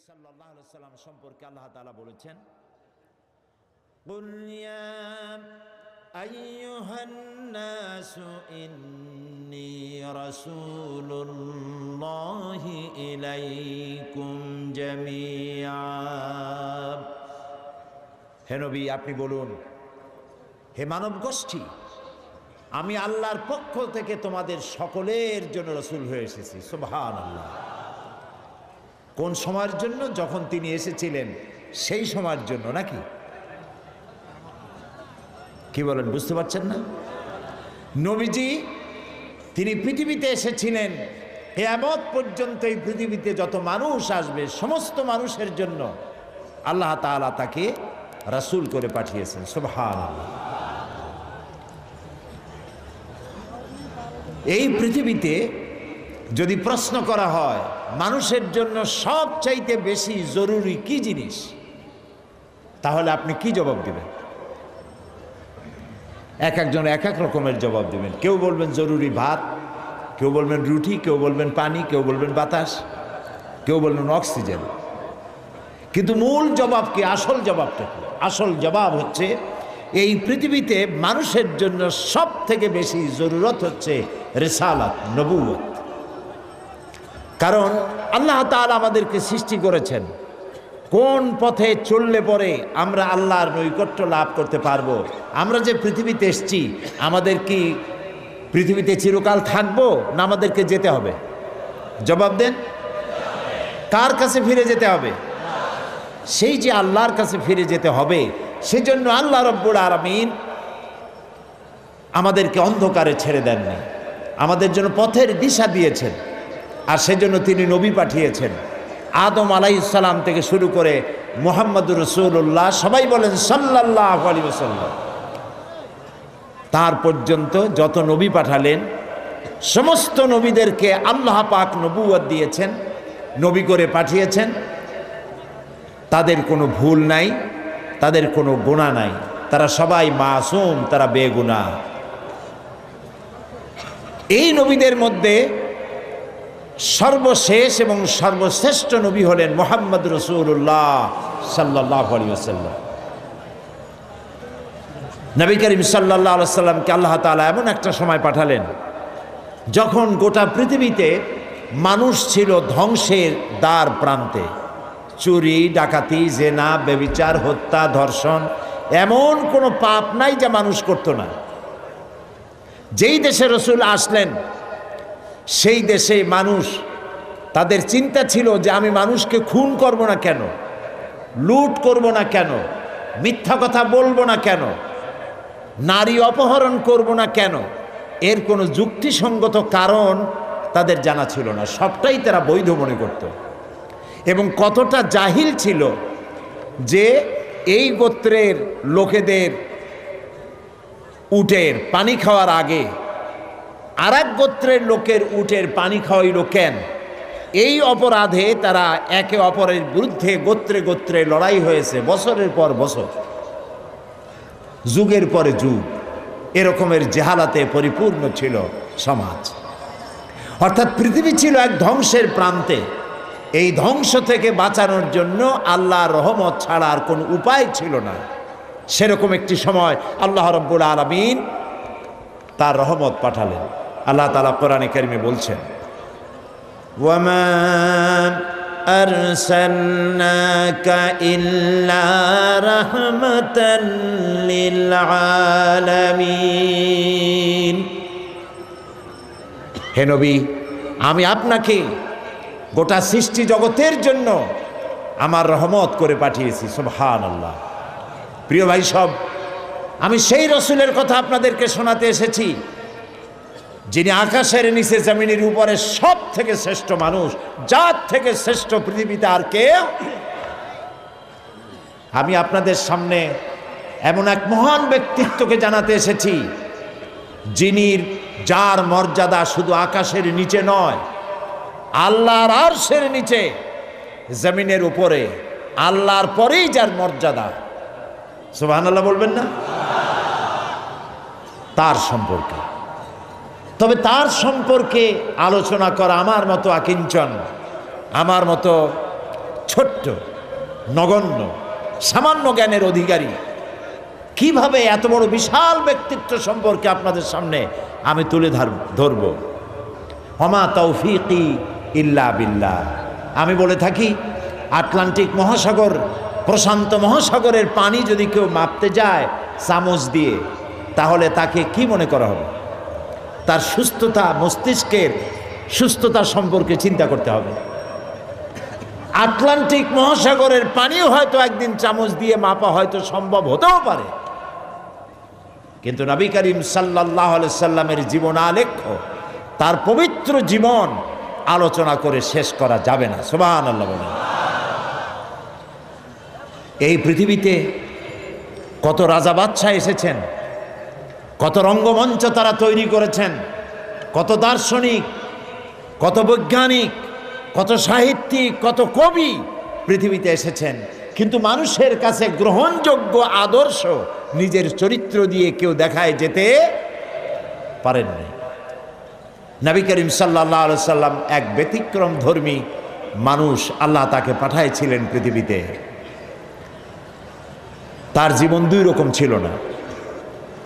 সাল্লাল্লাহু আলাইহি ওয়াসাল্লাম সম্পর্কে আল্লাহ তাআলা বলেছেন, কুল ইয়া আইয়ুহান নাসু ইন্নী রাসূলুল্লাহি ইলাইকুম জামিআ। হে নবী, আপনি বলুন, হে মানব গোষ্ঠী, আমি আল্লাহর পক্ষ থেকে তোমাদের সকলের জন্য রাসূল হয়ে এসেছি। সুবহানাল্লাহ। কোন সময়ের জন্য? যখন তিনি এসেছিলেন সেই সময়ের জন্য, নাকি কি বলেন? বুঝতে পারছেন না? নবীজি তিনি পৃথিবীতে এসেছিলেন কিয়ামত পর্যন্ত এই পৃথিবীতে যত মানুষ আসবে সমস্ত মানুষের জন্য আল্লাহ তাআলা তাকে রাসূল করে পাঠিয়েছেন। সুবহানাল্লাহ। এই পৃথিবীতে যদি প্রশ্ন করা হয় মানুষের জন্য সবচাইতে বেশি জরুরি কি জিনিস, তাহলে আপনি কি জবাব দিবেন? এক একজন এক এক রকমের জবাব দিবেন। কেউ বলবেন জরুরি ভাত, কেউ বলবেন রুটি, কেউ বলবেন পানি, কেউ বলবেন বাতাস, কেউ বলবেন অক্সিজেন। কিন্তু মূল জবাব কি? আসল জবাবটা কি? আসল জবাব হচ্ছে এই পৃথিবীতে মানুষের জন্য সব থেকে বেশি জরুরত হচ্ছে রিসালাত, নবুয়ত। কারণ আল্লাহ তাআলা আমাদেরকে সৃষ্টি করেছেন কোন পথে চললে পরে আমরা আল্লাহর নৈকট্য লাভ করতে পারবো। আমরা যে পৃথিবীতে এসেছি, আমাদের কি পৃথিবীতে চিরকাল থাকবো না আমাদেরকে যেতে হবে? জবাব দেন। কার কাছে ফিরে যেতে হবে? সেই যে আল্লাহর কাছে ফিরে যেতে হবে, সেজন্য আল্লাহ রব্বুল আলামিন আমাদেরকে অন্ধকারে ছেড়ে দেননি, আমাদের জন্য পথের দিশা দিয়েছেন। আর সেজন্য তিনি নবী পাঠিয়েছেন। আদম আলাইহিস সালাম থেকে শুরু করে মুহাম্মদুর রাসূলুল্লাহ, সবাই বলেন সাল্লাল্লাহু আলাইহি ওয়াসাল্লাম, তার পর্যন্ত যত নবী পাঠালেন সমস্ত নবীদেরকে আল্লাহ পাক নবুয়ত দিয়েছেন, নবী করে পাঠিয়েছেন। তাদের কোনো ভুল নাই, তাদের কোনো গুনাহ নাই, তারা সবাই মাসুম, তারা বেগুনাহ। এই নবীদের মধ্যে সর্বশেষ এবং সর্বশ্রেষ্ঠ নবী হলেন মুহাম্মদ রাসূলুল্লাহ সাল্লাল্লাহু আলাইহি ওয়াসাল্লাম। নবী করিম সাল্লাল্লাহু আলাইহি ওয়াসাল্লামকে আল্লাহ তাআলা এমন একটা সময় পাঠালেন যখন গোটা পৃথিবীতে মানুষ ছিল ধ্বংসের দ্বার প্রান্তে। চুরি, ডাকাতি, জেনা, ব্যভিচার, হত্যা, ধর্ষণ, এমন কোনো পাপ নাই যা মানুষ করত না। যেই দেশে রাসূল আসলেন সেই দেশে মানুষ, তাদের চিন্তা ছিল যে আমি মানুষকে খুন করব না কেন, লুট করব না কেন, মিথ্যা কথা বলবো না কেন, নারী অপহরণ করব না কেন। এর কোনো যুক্তিসঙ্গত কারণ তাদের জানা ছিল না, সবটাই তারা বৈধ মনে করত। এবং কতটা জাহিল ছিল যে এই গোত্রের লোকেদের উটের পানি খাওয়ার আগে আরেক গোত্রের লোকের উটের পানি খাওয়াইল কেন? এই অপরাধে তারা একে অপরের বিরুদ্ধে গোত্রে গোত্রে লড়াই হয়েছে বছরের পর বছর, যুগের পরে যুগ। এরকমের জেহালাতে পরিপূর্ণ ছিল সমাজ। অর্থাৎ পৃথিবী ছিল এক ধ্বংসের প্রান্তে। এই ধ্বংস থেকে বাঁচানোর জন্য আল্লাহর রহমত ছাড়া আর কোনো উপায় ছিল না। সেরকম একটি সময় আল্লাহ রাব্বুল আলামিন তার রহমত পাঠালেন। আল্লাহ তাআলা কোরআনে কারিমে বলছেন, ওয়ামা আরসালনাকা ইল্লা রাহমাতান লিল আলামিন। হে নবী, আমি আপনাকে গোটা সৃষ্টি জগতের জন্য আমার রহমত করে পাঠিয়েছি। সুবহানাল্লাহ। প্রিয় ভাই সব, আমি সেই রসুলের কথা আপনাদেরকে শোনাতে এসেছি যিনি আকাশের নিচে জমিনের উপরে সব থেকে শ্রেষ্ঠ মানুষ, জাত থেকে শ্রেষ্ঠ পৃথিবীতে আর কেউ। আমি আপনাদের সামনে এমন এক মহান ব্যক্তিত্বকে জানাতে এসেছি যার মর্যাদা শুধু আকাশের নিচে নয়, আল্লাহর আরশের নিচে, জমিনের উপরে, আল্লাহর পরেই যার মর্যাদা। সুবহানাল্লাহ বলবেন না? তার সম্পর্কে, তবে তার সম্পর্কে আলোচনা করা আমার মতো আকিঞ্চন, আমার মতো ছোট্ট, নগণ্য, সামান্য জ্ঞানের অধিকারী, কিভাবে এত বড় বিশাল ব্যক্তিত্ব সম্পর্কে আপনাদের সামনে আমি তুলে ধরব। ওমা তৌফিকি ইল্লা বিল্লাহ। আমি বলে থাকি, আটলান্টিক মহাসাগর, প্রশান্ত মহাসাগরের পানি যদি কেউ মাপতে যায় চামচ দিয়ে, তাহলে তাকে কি মনে করা হবে? তার সুস্থতা, মস্তিষ্কের সুস্থতা সম্পর্কে চিন্তা করতে হবে। আটলান্টিক মহাসাগরের পানিও হয়তো একদিন চামচ দিয়ে মাপা হয়তো সম্ভব হতেও পারে, কিন্তু নবী করিম সাল্লাল্লাহু আলাইহি সাল্লামের জীবন আলেখ্য, তার পবিত্র জীবন আলোচনা করে শেষ করা যাবে না। সুবহানাল্লাহ বলেন। এই পৃথিবীতে কত রাজা বাদশাহ এসেছেন, কত রঙ্গমঞ্চ তারা তৈরি করেছেন, কত দার্শনিক, কত বৈজ্ঞানিক, কত সাহিত্যিক, কত কবি পৃথিবীতে এসেছেন, কিন্তু মানুষের কাছে গ্রহণযোগ্য আদর্শ নিজের চরিত্র দিয়ে কেউ দেখায় যেতে পারেননি। নবী করিম সাল্লাল্লাহু আলাইহি সাল্লাম এক ব্যতিক্রম ধর্মী মানুষ, আল্লাহ তাকে পাঠাইছিলেন পৃথিবীতে। তার জীবন দুই রকম ছিল না।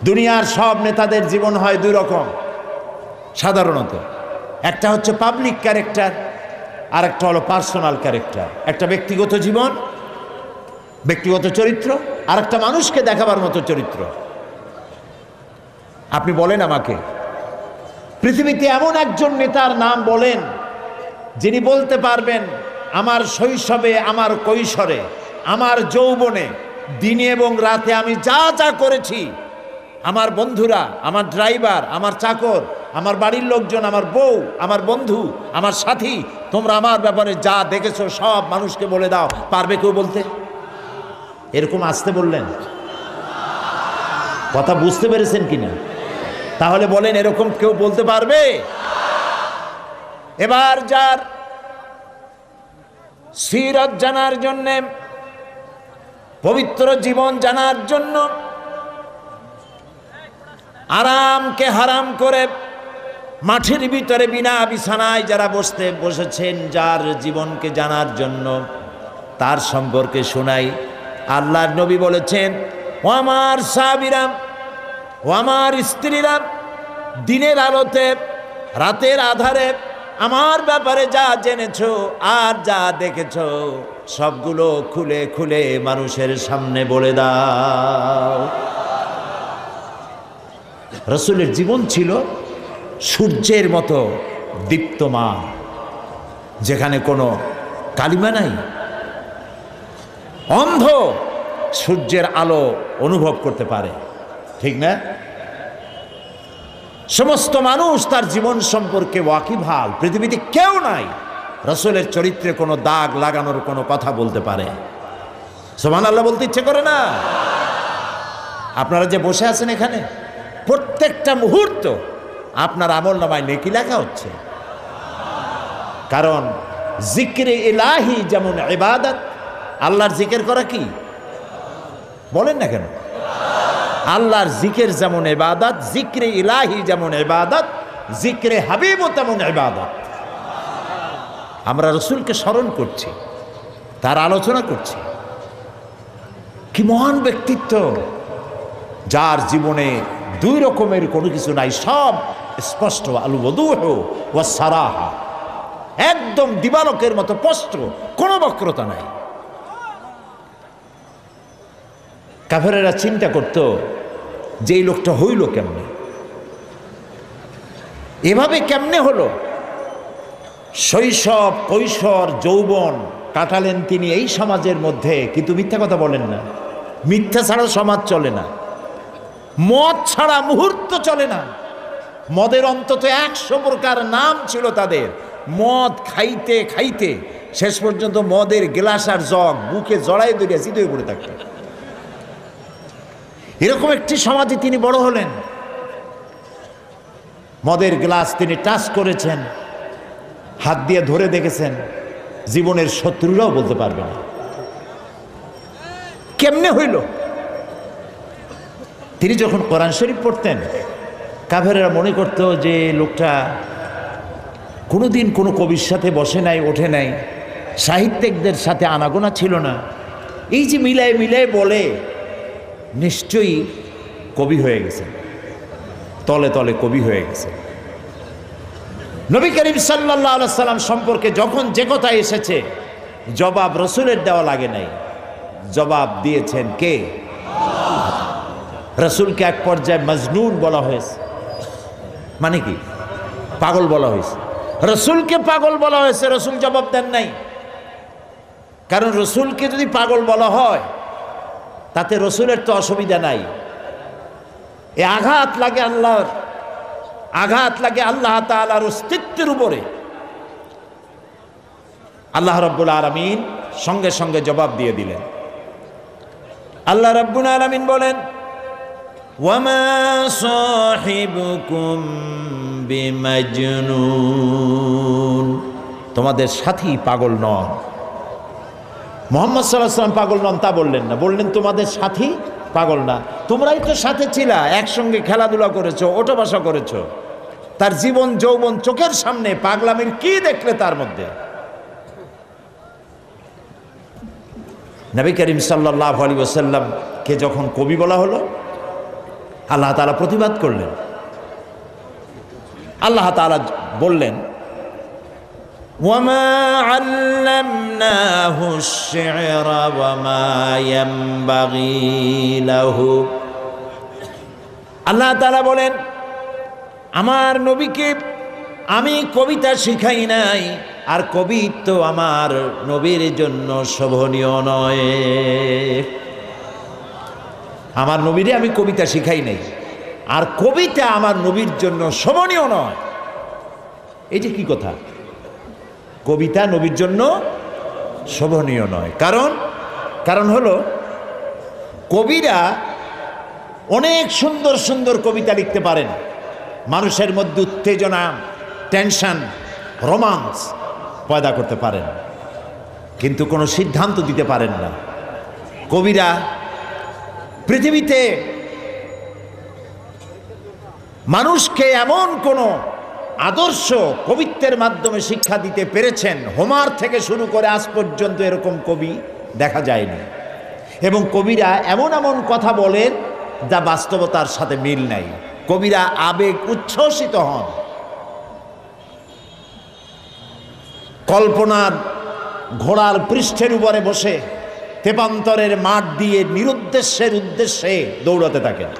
দুনিয়ার সব নেতাদের জীবন হয় দুই রকম সাধারণত। একটা হচ্ছে পাবলিক ক্যারেক্টার, আর একটা হলো পার্সোনাল ক্যারেক্টার। একটা ব্যক্তিগত জীবন, ব্যক্তিগত চরিত্র, আর একটা মানুষকে দেখাবার মতো চরিত্র। আপনি বলেন আমাকে, পৃথিবীতে এমন একজন নেতার নাম বলেন যিনি বলতে পারবেন আমার শৈশবে, আমার কৈশোরে, আমার যৌবনে, দিনে এবং রাতে আমি যা যা করেছি, আমার বন্ধুরা, আমার ড্রাইভার, আমার চাকর, আমার বাড়ির লোকজন, আমার বউ, আমার বন্ধু, আমার সাথী, তোমরা আমার ব্যাপারে যা দেখেছো সব মানুষকে বলে দাও, পারবে কেউ বলতে? এরকম আসতে বললেন, কথা বুঝতে পেরেছেন কিনা? তাহলে বলেন, এরকম কেউ বলতে পারবে? এবার যার সিরাত জানার জন্যে, পবিত্র জীবন জানার জন্য, আরামকে হারাম করে মাঠের ভিতরে বিনা বিছানায় যারা বসেছেন, যার জীবনকে জানার জন্য, তার সম্পর্কে শোনাই। আল্লাহর নবী বলেছেন, ও আমার সাহাবীরা, ও আমার স্ত্রীরা, দিনের আলোতে, রাতের আধারে আমার ব্যাপারে যা জেনেছো আর যা দেখেছো সবগুলো খুলে খুলে মানুষের সামনে বলে দাও। রাসূলের জীবন ছিল সূর্যের মতো দীপ্তমান, যেখানে কোনো কালিমা নাই। অন্ধ সূর্যের আলো অনুভব করতে পারে, ঠিক না? সমস্ত মানুষ তার জীবন সম্পর্কে ওয়াকিবহাল। পৃথিবীতে কেউ নাই রাসূলের চরিত্রে কোনো দাগ লাগানোর কোনো কথা বলতে পারে। সুবহানাল্লাহ বলতে ইচ্ছে করে না? আপনারা যে বসে আছেন এখানে, প্রত্যেকটা মুহূর্ত আপনার আমলনামায় নেকি লেখা হচ্ছে। কারণ জিক্রে ইলাহি যেমন ইবাদত, আল্লাহর জিকির করা কি বলেন না কেন? আল্লাহর জিকির যেমন ইবাদত, জিক্রে ইলাহি যেমন ইবাদত, জিক্রে হাবিবও তেমন ইবাদত। আমরা রাসূলকে স্মরণ করছি, তার আলোচনা করছি। কি মহান ব্যক্তিত্ব, যার জীবনে দুই রকমের কোনো কিছু নাই, সব স্পষ্ট। আল ওয়াদুহু ওয়াস সারাহা, একদম দিবালোকের মতো স্পষ্ট, কোনো বক্রতা নাই। কাফেরেরা চিন্তা করত যে এই লোকটা হইল কেমনে, এভাবে কেমনে হলো? শৈশব, কৈশোর, যৌবন কাটালেন তিনি এই সমাজের মধ্যে, কিন্তু মিথ্যা কথা বলেন না। মিথ্যা ছাড়া সমাজ চলে না, মদ ছাড়া মুহূর্ত চলে না। মদের অন্তত 100 প্রকার নাম ছিল তাদের। মদ খাইতে খাইতে শেষ পর্যন্ত মদের গ্লাস আর জগ বুকে জড়াই ধরে চিত হয়ে পড়ে থাকতেন। এরকম একটি সমাজে তিনি বড় হলেন। মদের গ্লাস তিনি টাচ করেছেন, হাত দিয়ে ধরে দেখেছেন, জীবনের শত্রুরাও বলতে পারবে না কেমনে হইল। তিনি যখন কোরআন শরীফ পড়তেন, কাফেরেরা মনে করত যে লোকটা কোনোদিন কোনো কবির সাথে বসে নাই, ওঠে নাই, সাহিত্যিকদের সাথে আনাগোনা ছিল না। এই যে মিলায় মিলায় বলে, নিশ্চয়ই কবি হয়ে গেছে, তলে তলে কবি হয়ে গেছে। নবী করিম সাল্লাল্লাহু আলাইহি সাল্লাম সম্পর্কে যখন যে কথা এসেছে, জবাব রসুলের দেওয়া লাগে নাই, জবাব দিয়েছেন কে? রসুলকে এক পর্যায়ে মজনুন বলা হয়েছে। মানে কি? পাগল বলা হয়েছে। রসুলকে পাগল বলা হয়েছে, রসুল জবাব দেন নাই। কারণ রসুলকে যদি পাগল বলা হয় তাতে রসুলের তো অসুবিধা নাই। এ আঘাত লাগে আল্লাহর, আঘাত লাগে আল্লাহ তাআলার অস্তিত্বের উপরে। আল্লাহ রাব্বুল আলামিন সঙ্গে সঙ্গে জবাব দিয়ে দিলেন। আল্লাহ রাব্বুল আলামিন বলেন, ওয়ামা সাহিবুকুম বিমাজনুন, তোমাদের সাথী পাগল নন। মুহাম্মদ সাল্লাল্লাহু আলাইহি ওয়াসাল্লাম পাগল নন তা বললেন না, বললেন তোমাদের সাথী পাগল না। তোমরাই তো সাথে ছিলা, একসঙ্গে খেলাধুলা করেছো, ওঠা বসা করেছো। তার জীবন যৌবন চোখের সামনে, পাগলামির কি দেখলে তার মধ্যে? নবী করিম সাল্লাল্লাহু আলাইহি ওয়াসাল্লামকে যখন কবি বলা হলো, আল্লাহ তাআলা প্রতিবাদ করলেন। আল্লাহ তাআলা বললেন, ওয়ামা আল্লামনাহু আশ-শি'রা ওয়ামা ইয়ানবাগী লাহু। আল্লাহ তাআলা বলেন, আমার নবীকে আমি কবিতা শিখাই নাই, আর কবিত্ব আমার নবীর জন্য শোভনীয় নয়। আমার নবীরে আমি কবিতা শিখাই নাই, আর কবিতা আমার নবীর জন্য শোভনীয় নয়। এই যে কি কথা! কবিতা নবীর জন্য শোভনীয় নয়। কারণ হলো কবিরা অনেক সুন্দর সুন্দর কবিতা লিখতে পারেন, মানুষের মধ্যে উত্তেজনা, টেনশন, রোমান্স পয়দা করতে পারেন, কিন্তু কোনো সিদ্ধান্ত দিতে পারেন না। কবিরা পৃথিবীতে মানুষকে এমন কোনো আদর্শ কবিত্বের মাধ্যমে শিক্ষা দিতে পেরেছেন, হোমার থেকে শুরু করে আজ পর্যন্ত এরকম কবি দেখা যায়নি। এবং কবিরা এমন এমন কথা বলেন যা বাস্তবতার সাথে মিল নাই। কবিরা আবেগ উচ্ছ্বসিত হন, কল্পনার ঘোড়ার পৃষ্ঠের উপরে বসে তেপান্তরের মাঠ দিয়ে নিরুদ্দেশ্যের উদ্দেশ্যে দৌড়াতে থাকেন।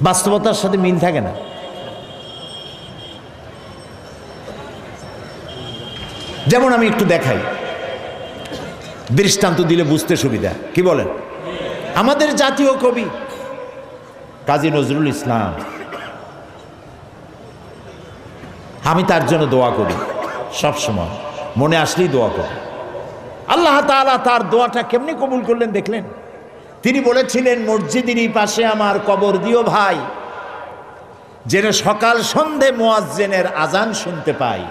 বাস্তবতার সাথে মিল থাকে না। যেমন আমি একটু দেখাই, দৃষ্টান্ত দিলে বুঝতে সুবিধা। কি বলেন? আমাদের জাতীয় কবি কাজী নজরুল ইসলাম, আমি তার জন্য দোয়া করি, সব সময় মনে আসলেই দোয়া করি। আল্লাহ তাআলা তার দোয়াটা কেমনি কবুল করলেন দেখলেন? তিনি বলেছিলেন, মসজিদেরই পাশে আমার কবর দিও ভাই, যেন সকাল সন্ধে মুয়াজ্জিনের আজান শুনতে পাই।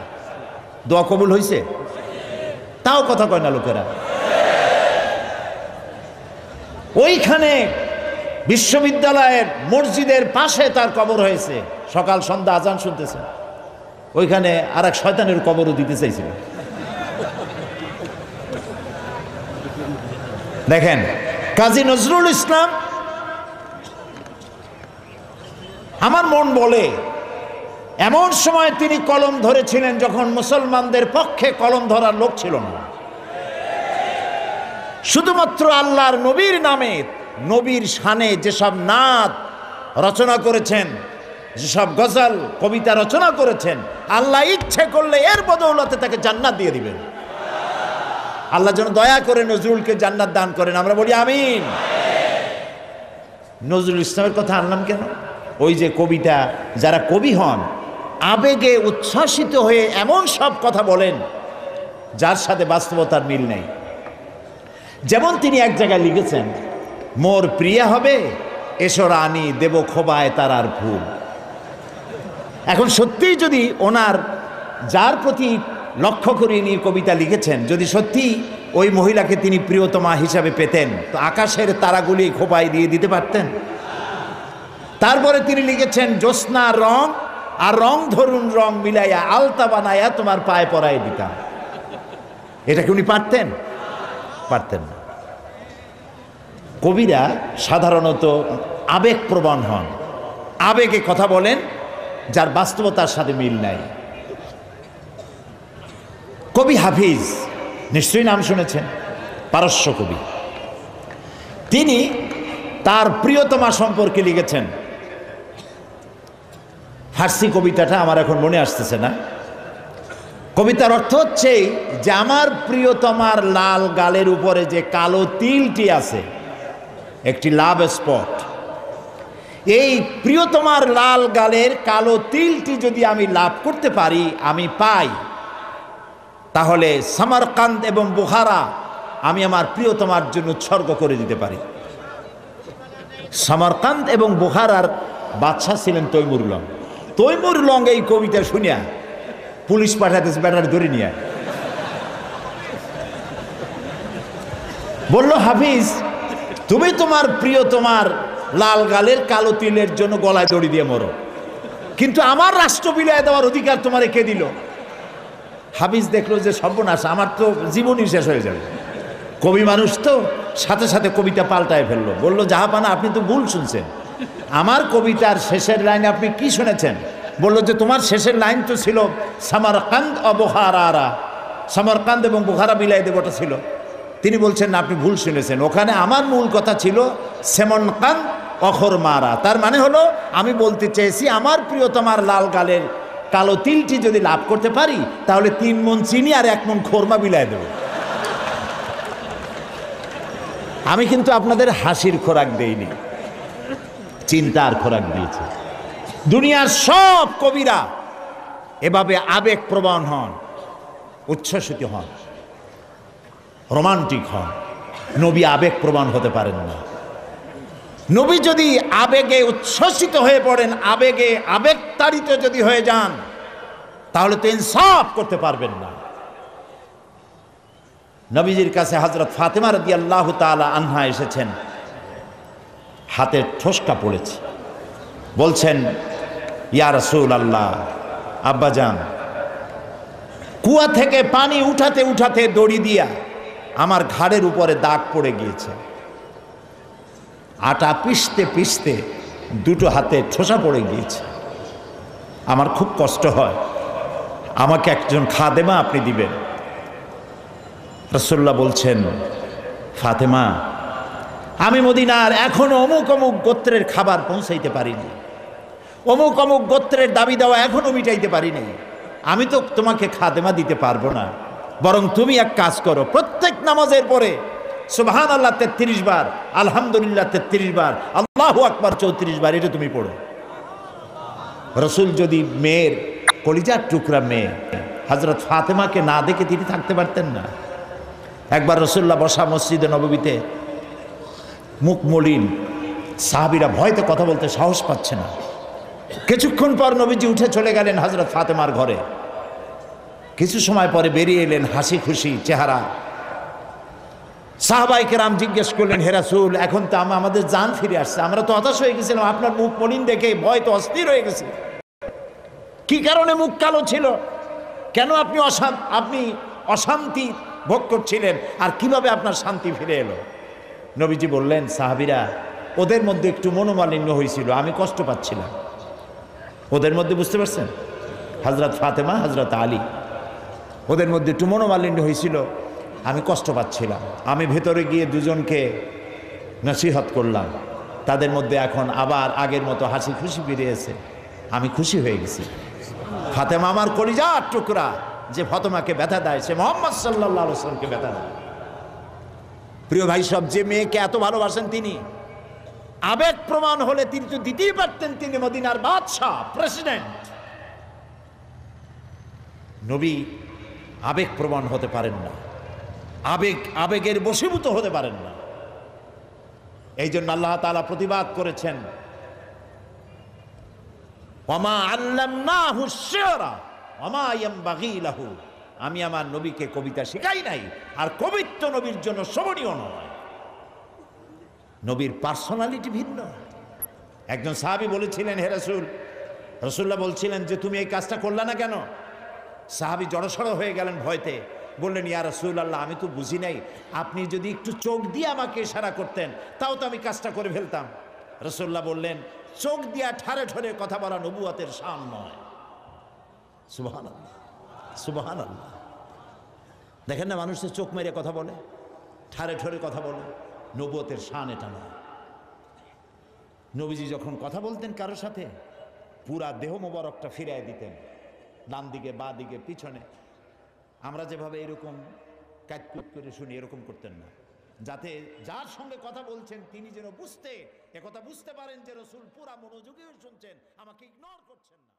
দোয়া কবুল হয়েছে? তাও কথা কয় না লোকেরা। ওইখানে বিশ্ববিদ্যালয়ের মসজিদের পাশে তার কবর হয়েছে, সকাল সন্ধ্যা আজান শুনতেছে। ওইখানে আর এক শয়তানের কবরও দিতে চাইছিল। দেখেন, কাজী নজরুল ইসলাম, আমার মন বলে এমন সময় তিনি কলম ধরেছিলেন যখন মুসলমানদের পক্ষে কলম ধরার লোক ছিল না। শুধুমাত্র আল্লাহর নবীর নামে, নবীর শানে যেসব নাত রচনা করেছেন, যেসব গজল কবিতা রচনা করেছেন, আল্লাহ ইচ্ছে করলে এর বদৌলতে তাকে জান্নাত দিয়ে দিবেন। আল্লাহ যেন দয়া করে নজরুলকে জান্নাত দান করেন, আমরা বলি আমিন। নজরুল ইসলামের কথা আনলাম কেন? ওই যে কবিতা, যারা কবি হন আবেগে উচ্ছ্বাসিত হয়ে এমন সব কথা বলেন যার সাথে বাস্তবতার মিল নেই। যেমন তিনি এক জায়গায় লিখেছেন, মোর প্রিয়া হবে এসো রানী, দেব খোবায় তারার ফুল। এখন সত্যিই যদি ওনার, যার প্রতি লক্ষ্য করে নিয়ে কবিতা লিখেছেন, যদি সত্যি ওই মহিলাকে তিনি প্রিয়তমা হিসাবে পেতেন, তো আকাশের তারাগুলি খোপায় দিয়ে দিতে পারতেন। তারপরে তিনি লিখেছেন, জ্যোৎস্নার রং আর রং ধরুন রং মিলাইয়া আলতা বানাইয়া তোমার পায়ে পরাই দিতাম। এটা কি উনি পারতেন? পারতেন না। কবিরা সাধারণত আবেগপ্রবণ হন, আবেগে কথা বলেন যার বাস্তবতার সাথে মিল নাই। কবি হাফিজ নিশ্চয়ই নাম শুনেছেন, পারস্য কবি। তিনি তার প্রিয়তমা সম্পর্কে লিখেছেন। ফার্সি কবিতাটা আমার এখন মনে আসতেছে না। কবিতার অর্থ হচ্ছে যে আমার প্রিয়তমার লাল গালের উপরে যে কালো তিলটি আছে, একটি লাভ স্পট, এই প্রিয়তমার লাল গালের কালো তিলটি যদি আমি লাভ করতে পারি, আমি পাই, তাহলে সামারকান্দ এবং বুখারা আমি আমার প্রিয়তমার জন্য উৎসর্গ করে দিতে পারি। সামারকান্দ এবং বুখারার বাদশা ছিলেন তৈমুর লং। তৈমুর লং এই কবিতা শুনিয়া পুলিশ পাঠাতেছে, ব্যাটারি ধরে নিয়ে বলল, হাফিজ তুমি তোমার প্রিয়তমার লাল গালের কালো তিলের জন্য গলায় দড়ি দিয়ে মরো, কিন্তু আমার রাষ্ট্র বিলিয়ে দেওয়ার অধিকার তোমারে কে দিল? হাফিজ দেখলো যে সর্বনাশ, আমার তো জীবনই শেষ হয়ে যাবে। কবি মানুষ তো সাথে সাথে কবিতা পাল্টায় ফেললো। বললো, জাহাপানা আপনি তো ভুল শুনছেন, আমার কবিতার শেষের লাইন আপনি কি শুনেছেন? বললো যে তোমার শেষের লাইন তো ছিল সামারকান্দ ও বুখারা, সামারকান্দ এবং বুখারা মিলাই দেবটা ছিল। তিনি বলছেন না, আপনি ভুল শুনেছেন, ওখানে আমার মূল কথা ছিল সেমনকান্দ অখর মারা। তার মানে হলো আমি বলতে চেয়েছি আমার প্রিয়তমার লাল গালের কালো তিলটি যদি লাভ করতে পারি, তাহলে 3 মণ চিনি আর 1 মণ খোরমা বিলাই দেব। আমি কিন্তু আপনাদের হাসির খোরাক দেইনি, চিন্তার খোরাক দিয়েছি। দুনিয়ার সব কবিরা এভাবে আবেগপ্রবণ হন, উচ্ছ্বসিত হন, রোমান্টিক হন। নবী আবেগপ্রবণ হতে পারেন না। নবী যদি আবেগে উচ্ছ্বসিত হয়ে পড়েন, আবেগে আবেগতাড়িত যদি হয়ে যান, তাহলে তো ইনসাফ করতে পারবেন না। নবীজির কাছে হযরত ফাতেমা রাদিয়াল্লাহু তাআলা আনহা এসেছেন, হাতের ঠোসকা পড়েছে, বলছেন, ইয়া রাসূলুল্লাহ, আব্বাজান কুয়া থেকে পানি উঠাতে উঠাতে দড়ি দিয়া আমার ঘাড়ের উপরে দাগ পড়ে গিয়েছে, আটা পিষতে পিষতে 2টো হাতে ঠোসা পড়ে গিয়েছে, আমার খুব কষ্ট হয়, আমাকে একজন খাদেমা আপনি দিবেন। রাসূলুল্লাহ বলছেন, ফাতেমা আমি মদিনার এখনো অমুক অমুক গোত্রের খাবার পৌঁছাইতে পারিনি, অমুক অমুক গোত্রের দাবি দেওয়া এখনো মিটাইতে পারিনি, আমি তো তোমাকে খাদেমা দিতে পারবো না। বরং তুমি এক কাজ করো, প্রত্যেক নামাজের পরে সুবহানাল্লাহ 33 বার, আলহামদুলিল্লাহ 33 বার, আল্লাহু আকবার 34 বার, এটা তুমি পড়ো। রসুল যদি মেয়ের কলিজার টুকরা মেয়ে হযরত ফাতেমাকে না দেখে তিনি থাকতে পারতেন না। একবার রাসূলুল্লাহ বসা মসজিদে নববীতে, মুখ মলিন, সাহাবীরা ভয়তে কথা বলতে সাহস পাচ্ছে না। কিছুক্ষণ পর নবীজি উঠে চলে গেলেন হযরত ফাতেমার ঘরে। কিছু সময় পরে বেরিয়ে এলেন হাসি খুশি চেহারা। সাহাবায়ে কেরাম জিজ্ঞেস করলেন, হে রাসূল, এখন তো আমাদের জান ফিরে আসছে, আমরা তো হতাশ হয়ে গেছিলাম, আপনার মুখ মলিন দেখে ভয় তো অস্থির হয়ে গেছে। কি কারণে মুখ কালো ছিল? কেন আপনি অশান্তি ভোগ করছিলেন? আর কিভাবে আপনার শান্তি ফিরে এলো? নবীজি বললেন, সাহাবীরা ওদের মধ্যে একটু মনোমালিন্য হয়েছিল, আমি কষ্ট পাচ্ছিলাম। ওদের মধ্যে, বুঝতে পারছেন, হযরত ফাতেমা, হযরত আলী, ওদের মধ্যে একটু মনোমালিন্য হয়েছিল, আমি কষ্ট পাচ্ছিলাম। আমি ভেতরে গিয়ে দুজনকে নসিহত করলাম, তাদের মধ্যে এখন আবার আগের মতো হাসি খুশি ফিরেছে, আমি খুশি হয়ে গেছি। ফাতেমা আমার কলিজার টুকরা, যে ফাতেমাকে ব্যথা দেয় সে মুহাম্মদ সাল্লাল্লাহু আলাইহি ওয়াসাল্লামকে ব্যথা দেয়। প্রিয় ভাই সব, যে মেয়েকে এত ভালোবাসেন তিনি, আবেগ প্রমাণ হলে তিনি তো দিতেই পারতেন, তিনি মদিনার বাদশাহ, প্রেসিডেন্ট। নবী আবেগ প্রমাণ হতে পারেন না, আবেগের বশীভূত হতে পারেন না। এই জন্য আল্লাহ তাআলা প্রতিবাদ করেছেন, ওয়ামা আল্লামনাহু শি'রা ওয়ামা ইয়ানবাগী লাহু, আমি আমার নবীকে কবিতা শেখাই নাই, আর কবিত্ব নবীর জন্য শোভনীয় নয়। নবীর পার্সোনালিটি ভিন্ন। একজন সাহাবী বলেছিলেন, হে রাসূল, রাসূলুল্লাহ বলছিলেন যে তুমি এই কাজটা করলা না কেন? সাহাবী জড়সড় হয়ে গেলেন ভয়তে, বললেন ইয়া রাসূলুল্লাহ আমি তো বুঝি নাই, আপনি যদি একটু চোখ দিয়ে আমাকে ইশারা করতেন তাও তো আমি কাজটা করে ফেলতাম। রাসূলুল্লাহ বললেন চোখ দিয়া ঠারে ঠরে কথা বলা নবুয়তের শান নয়। সুবহানাল্লাহ, সুবহানাল্লাহ। দেখেন না মানুষের চোখ মেরে কথা বলে, ঠারে ঠরে কথা বলে, নবুয়তের শান এটা নয়। নবীজি যখন কথা বলতেন কারোর সাথে পুরা দেহ মোবারকটা ফিরায় দিতেন, ডান দিকে বা দিকে পিছনে। আমরা যেভাবে এরকম কাটকুট করে শুনি এরকম করতেন না, যাতে যার সঙ্গে কথা বলছেন তিনি যেন একথা বুঝতে পারেন যে রাসূল পুরা মনোযোগী শুনছেন, আমাকে ইগনোর করছেন না।